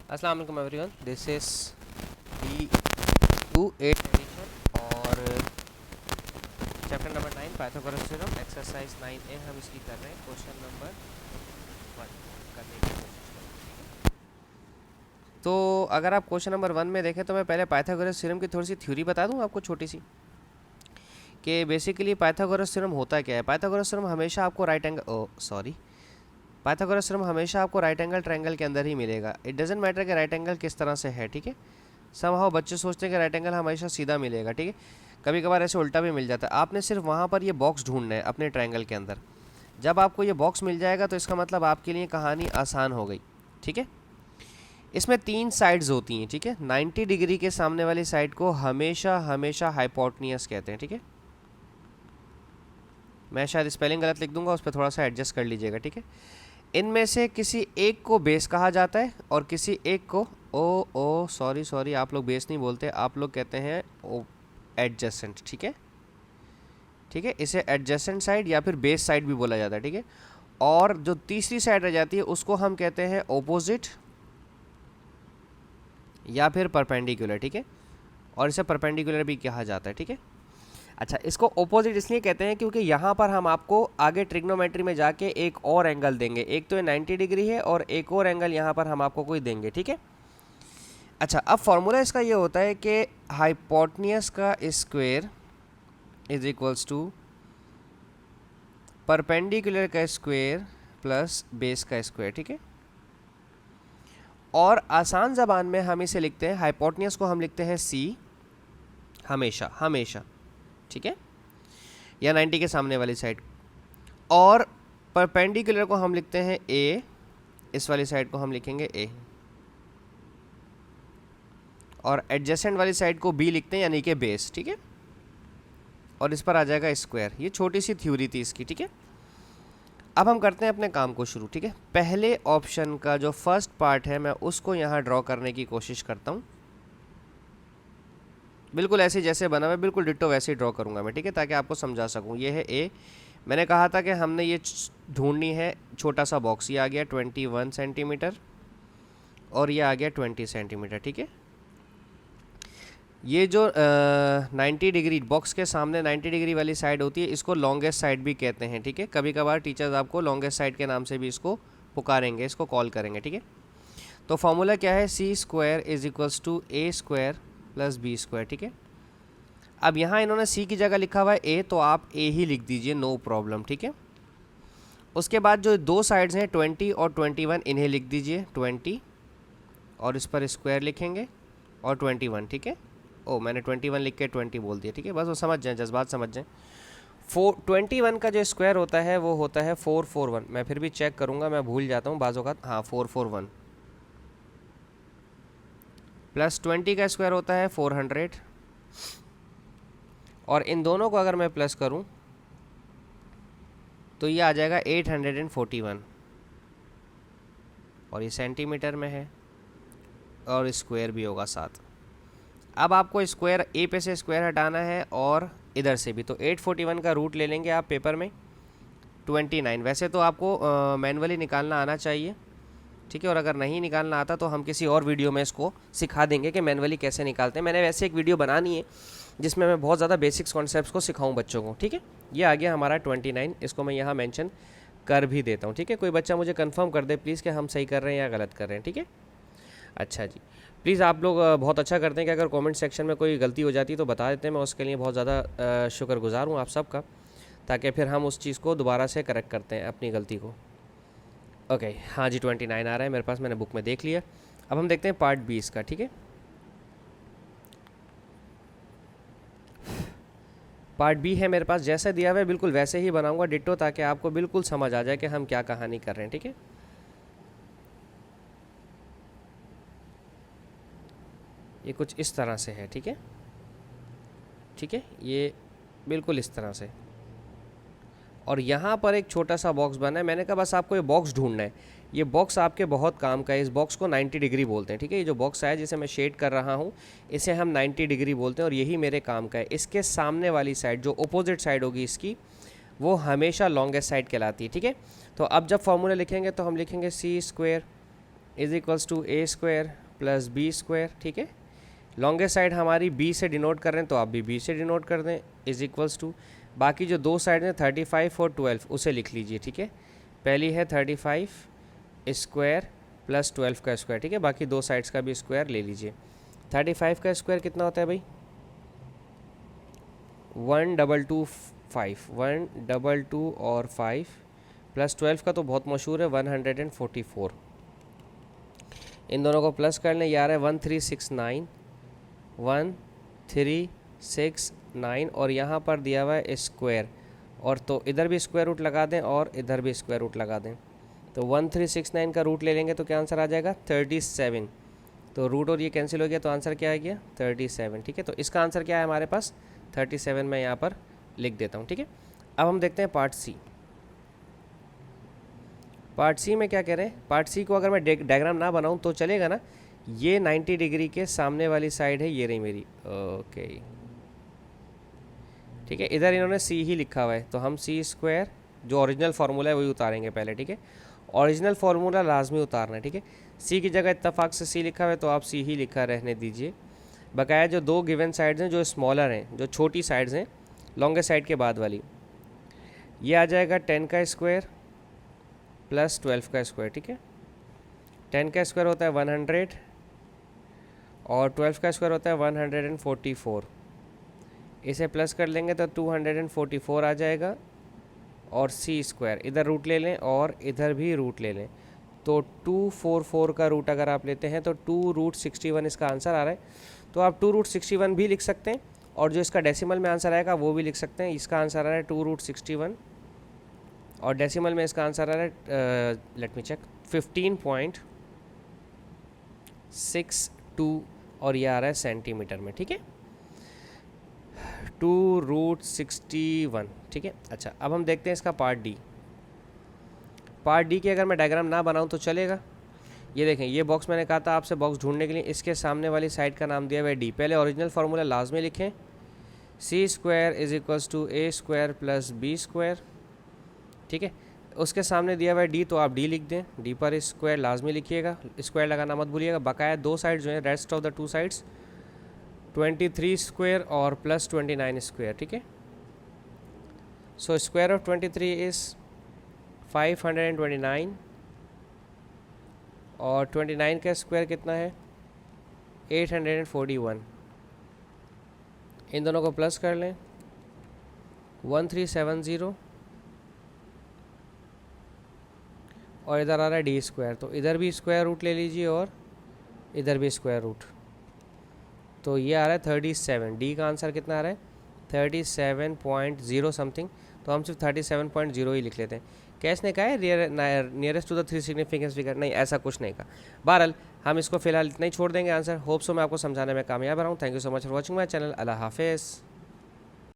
अस्सलाम वालेकुम everyone, this is D28 edition और chapter number 9 Pythagoras theorem exercise 9A हम इसकी कर रहे हैं। क्वेश्चन नंबर 1 करने की कोशिश करें। तो अगर आप क्वेश्चन नंबर 1 में देखें तो मैं पहले पाइथागोरस थ्योरम की थोड़ी सी थ्योरी बता दूं आपको छोटी सी, कि बेसिकली पाइथागोरस थ्योरम होता क्या है। पाइथागोरस थ्योरम हमेशा आपको पाइथागोरस थ्योरम हमेशा आपको राइट एंगल ट्रायंगल के अंदर ही मिलेगा। इट डजेंट मैटर कि राइट एंगल किस तरह से है, ठीक है। समहाउ बच्चे सोचते हैं कि राइट एंगल हमेशा सीधा मिलेगा, ठीक है। कभी कभार ऐसे उल्टा भी मिल जाता है। आपने सिर्फ वहाँ पर ये बॉक्स ढूंढना है अपने ट्रायंगल के अंदर। जब आपको ये बॉक्स मिल जाएगा तो इसका मतलब आपके लिए कहानी आसान हो गई, ठीक है। इसमें 3 साइड्स होती हैं, ठीक है। 90 डिग्री के सामने वाली साइड को हमेशा हमेशा हाइपोटेन्यूस कहते हैं, ठीक है। मैं शायद स्पेलिंग गलत लिख दूंगा, उस पर थोड़ा सा एडजस्ट कर लीजिएगा, ठीक है। इनमें से किसी एक को बेस कहा जाता है और किसी एक को सॉरी आप लोग बेस नहीं बोलते, आप लोग कहते हैं एडजेसेंट, ठीक है। ठीक है, इसे एडजेसेंट साइड या फिर बेस साइड भी बोला जाता है, ठीक है। और जो तीसरी साइड रह जाती है उसको हम कहते हैं ओपोजिट या फिर परपेंडिकुलर, ठीक है। और इसे परपेंडिकुलर भी कहा जाता है, ठीक है। अच्छा, इसको ओपोजिट इसलिए कहते हैं क्योंकि यहाँ पर हम आपको आगे ट्रिग्नोमेट्री में जाके एक और एंगल देंगे। एक तो ये 90 डिग्री है और एक और एंगल यहाँ पर हम आपको कोई देंगे, ठीक है। अच्छा, अब फॉर्मूला इसका ये होता है कि हाइपोटेन्यूस का square is equals to perpendicular का स्क्वायर प्लस बेस का स्क्वायर, ठीक है। और आसान ज़बान में हम इसे लिखते हैं, हाइपोटेन्यूस को हम लिखते हैं C हमेशा हमेशा, ठीक है, या 90 के सामने वाली साइड। और परपेंडिकुलर को हम लिखते हैं A, इस वाली साइड को हम लिखेंगे A। और एडजेसेंट वाली साइड को B लिखते हैं, यानी कि बेस, ठीक है। और इस पर आ जाएगा स्क्वायर। ये छोटी सी थ्योरी थी इसकी, ठीक है। अब हम करते हैं अपने काम को शुरू, ठीक है। पहले ऑप्शन का जो फर्स्ट पार्ट है मैं उसको यहाँ ड्रॉ करने की कोशिश करता हूँ। बिल्कुल ऐसे जैसे बना हुआ है, बिल्कुल डिट्टो वैसे ही ड्रॉ करूँगा मैं, ठीक है, ताकि आपको समझा सकूँ। ये है A। मैंने कहा था कि हमने ये ढूंढनी है छोटा सा बॉक्स। ये आ गया 21 सेंटीमीटर और ये आ गया 20 सेंटीमीटर, ठीक है। ये जो 90 डिग्री बॉक्स के सामने 90 डिग्री वाली साइड होती है, इसको लॉन्गेस्ट साइड भी कहते हैं, ठीक है। कभी कभार टीचर्स आपको लॉन्गेस्ट साइड के नाम से भी इसको पुकारेंगे, इसको कॉल करेंगे, ठीक है। तो फॉर्मूला क्या है, C square is equals to A square plus B square, ठीक है। अब यहाँ इन्होंने C की जगह लिखा हुआ है A, तो आप A ही लिख दीजिए, नो प्रॉब्लम, ठीक है। उसके बाद जो दो साइड्स हैं 20 और 21, इन्हें लिख दीजिए 20 और इस पर स्क्वायर लिखेंगे और 21, ठीक है। ओ, मैंने 21 लिख के 20 बोल दिया, ठीक है। बस वो समझ जाएं, जज्बात समझ जाएं। 21 का जो स्क्वायर होता है वो होता है 441। मैं फिर भी चेक करूँगा, मैं भूल जाता हूँ बाज़ों का। हाँ, 441 प्लस 20 का स्क्वायर होता है 400। और इन दोनों को अगर मैं प्लस करूं तो ये आ जाएगा 841 और ये सेंटीमीटर में है और स्क्वायर भी होगा साथ। अब आपको स्क्वायर ए पे से स्क्वायर हटाना है और इधर से भी, तो 841 का रूट ले लेंगे आप पेपर में 29। वैसे तो आपको मैनुअली निकालना आना चाहिए, ठीक है। और अगर नहीं निकालना आता तो हम किसी और वीडियो में इसको सिखा देंगे कि मैनुअली कैसे निकालते हैं। मैंने वैसे एक वीडियो बनानी है जिसमें मैं बहुत ज़्यादा बेसिक्स कॉन्सेप्ट्स को सिखाऊं बच्चों को, ठीक है। ये आ गया हमारा 29, इसको मैं यहाँ मेंशन कर भी देता हूँ, ठीक है। कोई बच्चा मुझे कंफर्म कर दे प्लीज़ कि हम सही कर रहे हैं या गलत कर रहे हैं, ठीक है। अच्छा जी, प्लीज़ आप लोग बहुत अच्छा करते हैं कि अगर कमेंट सेक्शन में कोई गलती हो जाती है तो बता देते हैं। मैं उसके लिए बहुत ज़्यादा शुक्रगुजार हूँ आप सबका, ताकि फिर हम उस चीज़ को दोबारा से करेक्ट करते हैं अपनी गलती को। ओके, हाँ जी, 29 आ रहा है मेरे पास, मैंने बुक में देख लिया। अब हम देखते हैं पार्ट 20 का, ठीक है। पार्ट बी है मेरे पास, जैसा दिया हुआ है बिल्कुल वैसे ही बनाऊंगा डिट्टो, ताकि आपको बिल्कुल समझ आ जाए कि हम क्या कहानी कर रहे हैं, ठीक है। ये कुछ इस तरह से है, ठीक है, ठीक है, ये बिल्कुल इस तरह से। और यहाँ पर एक छोटा सा बॉक्स बना है। मैंने कहा बस आपको ये बॉक्स ढूंढना है। ये बॉक्स आपके बहुत काम का है। इस बॉक्स को 90 डिग्री बोलते हैं, ठीक है। ये जो बॉक्स है जिसे मैं शेड कर रहा हूँ, इसे हम 90 डिग्री बोलते हैं और यही मेरे काम का है। इसके सामने वाली साइड जो अपोजिट साइड होगी इसकी, वो हमेशा लॉन्गेस्ट साइड कहलाती है, ठीक है। तो अब जब फॉर्मूला लिखेंगे तो हम लिखेंगे C square is equals to A square plus B square, ठीक है। लॉन्गेस्ट साइड हमारी बी से डिनोट कर रहे हैं तो आप भी बी से डिनोट कर दें, इज इक्वल्स टू बाकी जो दो साइड हैं 35 और 12 उसे लिख लीजिए, ठीक है। पहली है 35 स्क्वायर प्लस 12 का स्क्वायर, ठीक है। बाकी दो साइड्स का भी स्क्वायर ले लीजिए। 35 का स्क्वायर कितना होता है भाई? 122 और 5 प्लस 12 का तो बहुत मशहूर है 144। इन दोनों को प्लस कर लें, यार है 1369 और यहाँ पर दिया हुआ है स्क्वायर, और तो इधर भी स्क्वायर रूट लगा दें और इधर भी स्क्वायर रूट लगा दें। तो 1369 का रूट ले लेंगे तो क्या आंसर आ जाएगा? 37। तो रूट और ये कैंसिल हो गया तो आंसर क्या आ गया? 37, ठीक है। तो इसका आंसर क्या है हमारे पास? 37 मैं यहाँ पर लिख देता हूँ, ठीक है। अब हम देखते हैं पार्ट सी। पार्ट सी में क्या कह रहे हैं? पार्ट सी को अगर मैं डायग्राम ना बनाऊँ तो चलेगा ना? ये 90 डिग्री के सामने वाली साइड है, ये रही मेरी, ओके, ठीक है। इधर इन्होंने सी ही लिखा हुआ है तो हम सी स्क्वायर जो ओरिजिनल फार्मूला है वही उतारेंगे पहले, ठीक है। ओरिजिनल फार्मूला लाजमी उतारना है, ठीक है। सी की जगह इत्तेफाक से सी लिखा हुआ है तो आप सी ही लिखा रहने दीजिए। बकाया जो दो गिवन साइड्स हैं जो स्मॉलर हैं, जो छोटी साइड्स हैं लॉन्गेस्ट साइड के बाद वाली, ये आ जाएगा 10 का स्क्वायर प्लस 12 का स्क्वायर, ठीक है। 10 का स्क्वायर होता है 100 और 12 का स्क्वायर होता है 144। इसे प्लस कर लेंगे तो 244 आ जाएगा और सी स्क्वायर, इधर रूट ले लें और इधर भी रूट ले लें तो 244 का रूट अगर आप लेते हैं तो 2√61 इसका आंसर आ रहा है। तो आप 2√61 भी लिख सकते हैं और जो इसका डेसिमल में आंसर आएगा वो भी लिख सकते हैं। इसका आंसर आ रहा है 2√61 और डेसिमल में इसका आंसर आ रहा है लेट मी चेक 15.62 और ये आ रहा है सेंटीमीटर में, ठीक है। 2√61, ठीक है। अच्छा, अब हम देखते हैं इसका पार्ट डी। पार्ट डी की अगर मैं डायग्राम ना बनाऊं तो चलेगा। ये देखें, ये बॉक्स मैंने कहा था आपसे बॉक्स ढूंढने के लिए, इसके सामने वाली साइड का नाम दिया हुआ है डी। पहले ओरिजिनल फार्मूला लाजमी लिखें, C square is equals to A square plus B square, ठीक है। उसके सामने दिया हुआ है डी तो आप डी लिख दें, डी पर स्क्वायर लाजमी लिखिएगा, स्क्वायर लगाना मत भूलिएगा। बकाया दो साइड जो है rest of the two sides 23 square और प्लस 29 स्क्वायर, ठीक है। सो स्क्वायर ऑफ 23 इज़ 529 और 29 का स्क्वायर कितना है? 841। इन दोनों को प्लस कर लें 1370 और इधर आ रहा है डी स्क्वायर, तो इधर भी स्क्वायर रूट ले लीजिए और इधर भी स्क्वायर रूट, तो ये आ रहा है 37। डी का आंसर कितना आ रहा है? 37.0 समथिंग, तो हम सिर्फ 37.0 ही लिख लेते हैं। क्या इसने कहा है nearest to the 3 significance figure? नहीं, ऐसा कुछ नहीं कहा। बहरहाल हम इसको फिलहाल इतना ही छोड़ देंगे आंसर। होप सो मैं आपको समझाने में कामयाब रहा हूँ। Thank you so much for watching my channel. अल्लाह हाफिज़।